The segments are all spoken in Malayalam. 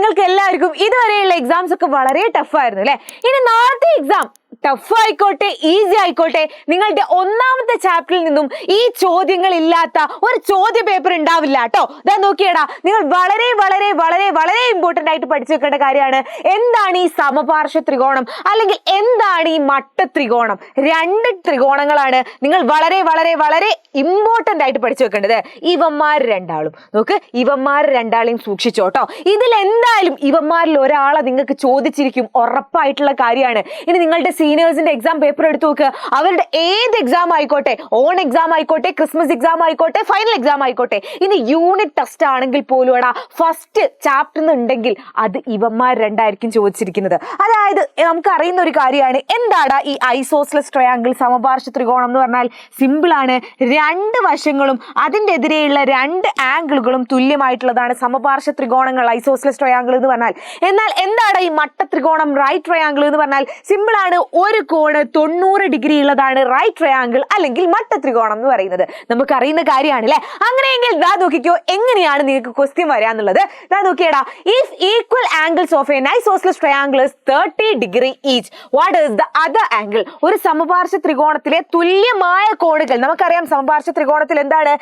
നിങ്ങൾക്ക് എല്ലാവർക്കും ഇതുവരെയുള്ള എക്സാംസ് ഒക്കെ വളരെ ടഫ് ആയിരുന്നു അല്ലെ? ഇനി നാളത്തെ എക്സാം ടഫ് ആയിക്കോട്ടെ ഈസി ആയിക്കോട്ടെ, നിങ്ങളുടെ ഒന്നാമത്തെ ചാപ്റ്ററിൽ നിന്നും ഈ ചോദ്യങ്ങൾ ഇല്ലാത്ത ഒരു ചോദ്യ പേപ്പർ ഉണ്ടാവില്ല കേട്ടോ. ഇതാ നോക്കിയടാ, നിങ്ങൾ വളരെ വളരെ വളരെ വളരെ ഇമ്പോർട്ടന്റ് ആയിട്ട് പഠിച്ചു വെക്കേണ്ട കാര്യമാണ് എന്താണ് ഈ സമപാർശ്വ ത്രികോണം അല്ലെങ്കിൽ എന്താണ് ഈ മട്ട ത്രികോണം. രണ്ട് ത്രികോണങ്ങളാണ് നിങ്ങൾ വളരെ വളരെ വളരെ ഇമ്പോർട്ടന്റ് ആയിട്ട് പഠിച്ചു വെക്കേണ്ടത്. ഇവന്മാർ രണ്ടാളും നോക്ക്, ഇവന്മാർ രണ്ടാളെയും സൂക്ഷിച്ചോട്ടോ. ഇതിൽ എന്തായാലും ഇവന്മാരിൽ ഒരാളെ നിങ്ങൾക്ക് ചോദിച്ചിരിക്കും, ഉറപ്പായിട്ടുള്ള കാര്യമാണ്. ഇനി നിങ്ങളുടെ സീനിയേഴ്സിന്റെ എക്സാം പേപ്പർ എടുത്തു നോക്കുക. അവരുടെ ഏത് എക്സാം ആയിക്കോട്ടെ, ഓൺ എക്സാം ആയിക്കോട്ടെ, ക്രിസ്മസ് എക്സാം ആയിക്കോട്ടെ, ഫൈനൽ എക്സാം ആയിക്കോട്ടെ, ഇനി യൂണിറ്റ് ടെസ്റ്റ് ആണെങ്കിൽ പോലും എടാ ഫസ്റ്റ് ചാപ്റ്റർ ഉണ്ടെങ്കിൽ അത് ഇവന്മാർ രണ്ടായിരിക്കും ചോദിച്ചിരിക്കുന്നത്. അതായത് നമുക്ക് അറിയുന്ന ഒരു കാര്യമാണ് എന്താടാ ഈ ഐസോസ്ലസ് ട്രയാങ്കിൾ സമപാർശ്വ ത്രികോണം എന്ന് പറഞ്ഞാൽ. സിമ്പിൾ ആണ്, രണ്ട് വശങ്ങളും അതിൻ്റെ എതിരെയുള്ള രണ്ട് ആംഗിളുകളും തുല്യമായിട്ടുള്ളതാണ് സമപാർശ്വ ത്രികോണങ്ങൾ, ഐസോസ്ലസ് ട്രയാങ്കിൾ എന്ന് പറഞ്ഞാൽ. എന്നാൽ എന്താണ് ഈ മട്ട ത്രികോണം, റൈറ്റ് ട്രയാങ്കിൾ എന്ന് പറഞ്ഞാൽ? സിമ്പിൾ ആണ്, ഒരു കോണ് 90 ഡിഗ്രി ഉള്ളതാണ് റൈറ്റ് ട്രയാങ്കിൾ അല്ലെങ്കിൽ മട്ട ത്രികോണം എന്ന് പറയുന്നത്. നമുക്ക് അറിയുന്ന കാര്യമാണ് അല്ലെ? അങ്ങനെയെങ്കിൽ ദാ നോക്കിക്കോ എങ്ങനെയാണ് നിങ്ങൾക്ക് ക്വസ്റ്റ്യൻ വരാന്നുള്ളത്. ദാ നോക്കിയടാ, if equal angles of an isosceles triangle is 30 degree each, what is the other angle? ഒരു സമപാർശ്വ ത്രികോണത്തിലെ തുല്യമായ കോണുകൾ, നമുക്കറിയാം സമപാർശ്വ ത്രികോണത്തിൽ എന്താണ്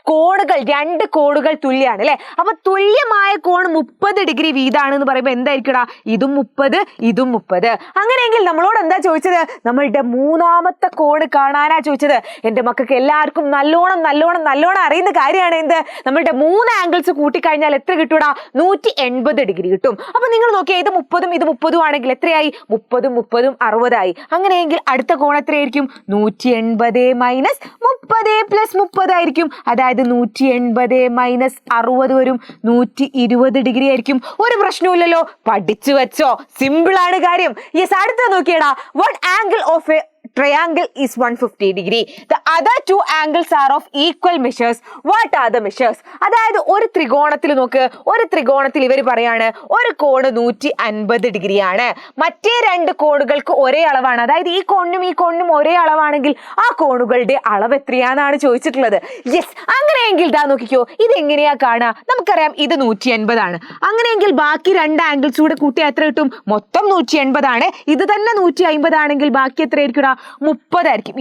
കോണുകൾ, രണ്ട് കോണുകൾ തുല്യാണ് അല്ലെ? അപ്പൊ തുല്യമായ കോൺ 30 ഡിഗ്രി വീതാണെന്ന് പറയുമ്പോൾ എന്തായിരിക്കടാ, ഇതും 30 ഇതും 30. അങ്ങനെയെങ്കിൽ നമ്മളോട് എന്താ ചോദിച്ചത്? നമ്മളുടെ മൂന്നാമത്തെ കോണ് കാണാനാ ചോദിച്ചത്. എന്റെ മക്കൾക്ക് എല്ലാവർക്കും നല്ലോണം നല്ലോണം നല്ലോണം അറിയുന്ന കാര്യമാണ് എന്ത്, നമ്മളുടെ മൂന്ന് ആംഗിൾസ് കൂട്ടിക്കഴിഞ്ഞാൽ എത്ര കിട്ടൂടാ, 180 ഡിഗ്രി കിട്ടും. അപ്പൊ നിങ്ങൾ നോക്കിയാൽ ഇത് 30 ഇത് 30 ആണെങ്കിൽ എത്രയായി, 30 30 60 അങ്ങനെയെങ്കിൽ അടുത്ത കോൺ എത്രയായിരിക്കും, 180 മൈനസ് 30 പ്ലസ് 30 ആയിരിക്കും. അതായത് 180 മൈനസ് 60 വരും, 120 ഡിഗ്രി ആയിരിക്കും. ഒരു പ്രശ്നമില്ലല്ലോ, പഠിച്ചു വെച്ചോ, സിമ്പിൾ ആണ് കാര്യം. യെസ്, അടുത്ത നോക്കിയടാ, what angle of a triangle is 150 degree. The other two angles are of equal measures. What are the measures? അതായത് ഒരു ത്രികോണത്തിൽ നോക്ക്, ഒരു ത്രികോണത്തിൽ ഇവർ പറയാണ് ഒരു കോണ് 150 ഡിഗ്രി ആണ്, മറ്റേ രണ്ട് കോണുകൾക്ക് ഒരേ അളവാണ്. അതായത് ഈ കോണിനും ഈ കോണിനും ഒരേ അളവാണെങ്കിൽ ആ കോണുകളുടെ അളവ് എത്രയാണെന്നാണ് ചോദിച്ചിട്ടുള്ളത്. യെസ്, അങ്ങനെയെങ്കിൽ ഇതാ നോക്കിക്കോ, ഇതെങ്ങനെയാ കാണുക? നമുക്കറിയാം ഇത് 180 ആണ്. അങ്ങനെയെങ്കിൽ ബാക്കി രണ്ട് ആംഗിൾസ് കൂടെ കൂട്ടിയാൽ എത്ര കിട്ടും? മൊത്തം 180 ആണ്. ഇത് തന്നെ 150 ആണെങ്കിൽ ബാക്കി എത്ര ആയിരിക്കും? 30 ആയിരിക്കും.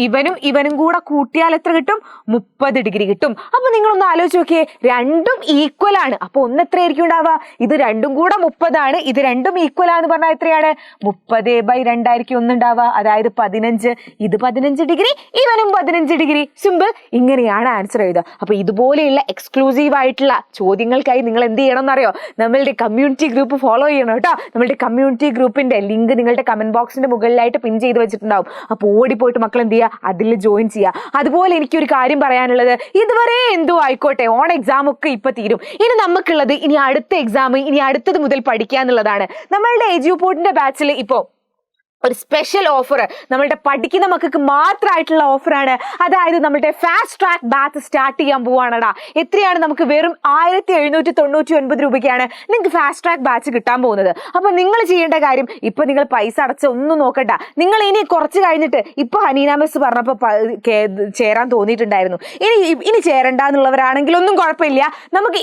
ഇവനും കൂടെ കൂട്ടിയാൽ എത്ര കിട്ടും? 30 ഡിഗ്രി കിട്ടും. അപ്പൊ നിങ്ങളൊന്ന് ആലോചിച്ച് നോക്കിയേ, രണ്ടും ഈക്വൽ ആണ്. അപ്പൊ ഒന്ന് എത്ര ആയിരിക്കും ഉണ്ടാവുക? ഇത് രണ്ടും കൂടെ 30 ആണ്, ഇത് രണ്ടും ഈക്വൽ ആണെന്ന് പറഞ്ഞാൽ എത്രയാണ്? 30/2 ആയിരിക്കും ഒന്നുണ്ടാവുക, അതായത് 15. ഇത് 15 ഡിഗ്രി, ഇവനും 15 ഡിഗ്രി. സിമ്പിൾ, ഇങ്ങനെയാണ് ആൻസർ എഴുതുക. അപ്പൊ ഇതുപോലെയുള്ള എക്സ്ക്ലൂസീവ് ആയിട്ടുള്ള ചോദ്യങ്ങൾക്കായി നിങ്ങൾ എന്ത് ചെയ്യണം എന്നറിയോ? നമ്മളുടെ കമ്മ്യൂണിറ്റി ഗ്രൂപ്പ് ഫോളോ ചെയ്യണം കേട്ടോ. നമ്മളുടെ കമ്മ്യൂണിറ്റി ഗ്രൂപ്പിന്റെ ലിങ്ക് നിങ്ങളുടെ കമന്റ് ബോക്സിന്റെ മുകളിലായിട്ട് പിൻ ചെയ്ത് വെച്ചിട്ടുണ്ടാവും. അപ്പോൾ ഓടിപ്പോയിട്ട് മക്കൾ എന്ത് ചെയ്യുക, അതിൽ ജോയിൻ ചെയ്യുക. അതുപോലെ എനിക്കൊരു കാര്യം പറയാനുള്ളത്, ഇതുവരെ എന്തോ ആയിക്കോട്ടെ, ഓൺ എക്സാം ഒക്കെ ഇപ്പൊ തീരും. ഇനി നമുക്കുള്ളത് ഇനി അടുത്ത എക്സാം, ഇനി അടുത്തത് മുതൽ പഠിക്കുക എന്നുള്ളതാണ്. നമ്മളുടെ എജ്യൂപോർട്ടിന്റെ ബാച്ചിൽ ഇപ്പോ ഒരു സ്പെഷ്യൽ ഓഫർ, നമ്മളുടെ പഠിക്കുന്ന മക്കൾക്ക് മാത്രമായിട്ടുള്ള ഓഫറാണ്. അതായത് നമ്മളുടെ ഫാസ്റ്റ് ട്രാക്ക് ബാച്ച് സ്റ്റാർട്ട് ചെയ്യാൻ പോവാണടാ. എത്രയാണ്? നമുക്ക് വെറും 1799 രൂപയ്ക്കാണ് നിങ്ങൾക്ക് ഫാസ്റ്റ് ട്രാക്ക് ബാച്ച് കിട്ടാൻ പോകുന്നത്. അപ്പൊ നിങ്ങൾ ചെയ്യേണ്ട കാര്യം, ഇപ്പൊ നിങ്ങൾ പൈസ അടച്ച ഒന്നും നോക്കണ്ട. നിങ്ങൾ ഇനി കുറച്ച് കഴിഞ്ഞിട്ട്, ഇപ്പൊ ഹനീന മിസ് പറഞ്ഞപ്പോ ചേരാൻ തോന്നിയിട്ടുണ്ടായിരുന്നു, ഇനി ചേരണ്ട എന്നുള്ളവരാണെങ്കിൽ ഒന്നും കുഴപ്പമില്ല. നമുക്ക്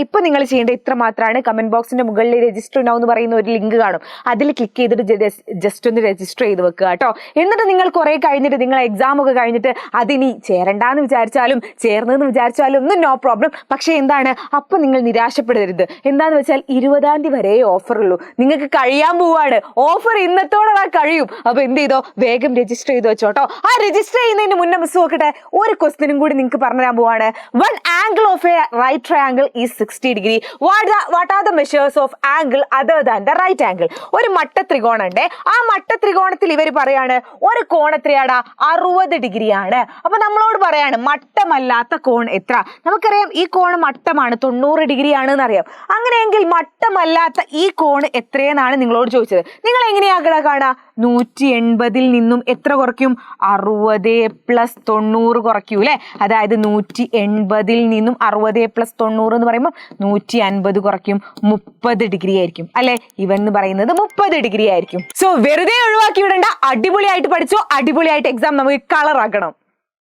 ഇപ്പൊ നിങ്ങൾ ചെയ്യേണ്ട ഇത്ര മാത്രമാണ്. കമന്റ് ബോക്സിന്റെ മുകളിൽ രജിസ്റ്റർ നൗ എന്ന് പറയുന്ന ഒരു ലിങ്ക് കാണും, അതിൽ ക്ലിക്ക് ചെയ്തിട്ട് ജസ്റ്റ് ഒന്ന് രജിസ്റ്റർ ചെയ്ത് വെക്കുക കേട്ടോ. എന്നിട്ട് നിങ്ങൾ കുറെ കഴിഞ്ഞിട്ട്, നിങ്ങൾ എക്സാം ഒക്കെ കഴിഞ്ഞിട്ട് അതിനി ചേരണ്ടെന്ന് വിചാരിച്ചാലും ചേർന്നെന്ന് വിചാരിച്ചാലും ഒന്നും നോ പ്രോബ്ലം. പക്ഷെ എന്താണ്, അപ്പൊ നിങ്ങൾ നിരാശപ്പെടരുത്. എന്താന്ന് വെച്ചാൽ 20-ാം തീയതി വരെ ഓഫർ ഉള്ളൂ, നിങ്ങൾക്ക് കഴിയാൻ പോവാണ്. ഓഫർ ഇന്നത്തോടെ കഴിയും. അപ്പൊ എന്ത് ചെയ്തോ, വേഗം രജിസ്റ്റർ ചെയ്ത് വെച്ചോട്ടോ. ആ രജിസ്റ്റർ ചെയ്യുന്നതിന് മുന്നേ മിസ് നോക്കട്ടെ, ഒരു ക്വസ്റ്റ്യനും കൂടി നിങ്ങൾക്ക് പറഞ്ഞുതരാൻ പോവാണ്. One angle of a right triangle is 60 degree. What are the measures of angle other than the right angle? ഒരു മട്ട ത്രികോണം, ആ മട്ട ത്രികോണത്തിൽ ഇവർ പറയാണ് ഒരു കോൺ എത്രയാടാ, 60 ഡിഗ്രിയാണ്. അപ്പൊ നമ്മളോട് പറയാണ് മട്ടമല്ലാത്ത കോൺ എത്ര? നമുക്കറിയാം ഈ കോൺ മട്ടമാണ്, 90 ഡിഗ്രി ആണെന്ന് അറിയാം. അങ്ങനെയെങ്കിൽ മട്ടമല്ലാത്ത ഈ കോൺ എത്രയെന്നാണ് നിങ്ങളോട് ചോദിച്ചത്. നിങ്ങൾ എങ്ങനെയാകട കാണാ? 180-ൽ നിന്നും എത്ര കുറയ്ക്കും? 60 പ്ലസ് 90 കുറയ്ക്കൂ അല്ലെ? അതായത് 180-ൽ നിന്നും 60 പ്ലസ് 90 എന്ന് പറയുമ്പോൾ 150 കുറയ്ക്കും, 30 ഡിഗ്രി ആയിരിക്കും അല്ലെ? ഇവൻ എന്ന് പറയുന്നത് 30 ഡിഗ്രി ആയിരിക്കും. സോ വെറുതെ ഒഴിവാക്കി വിടണ്ട, അടിപൊളിയായിട്ട് പഠിച്ചോ, അടിപൊളിയായിട്ട് എക്സാം നമുക്ക് കളറാക്കണം.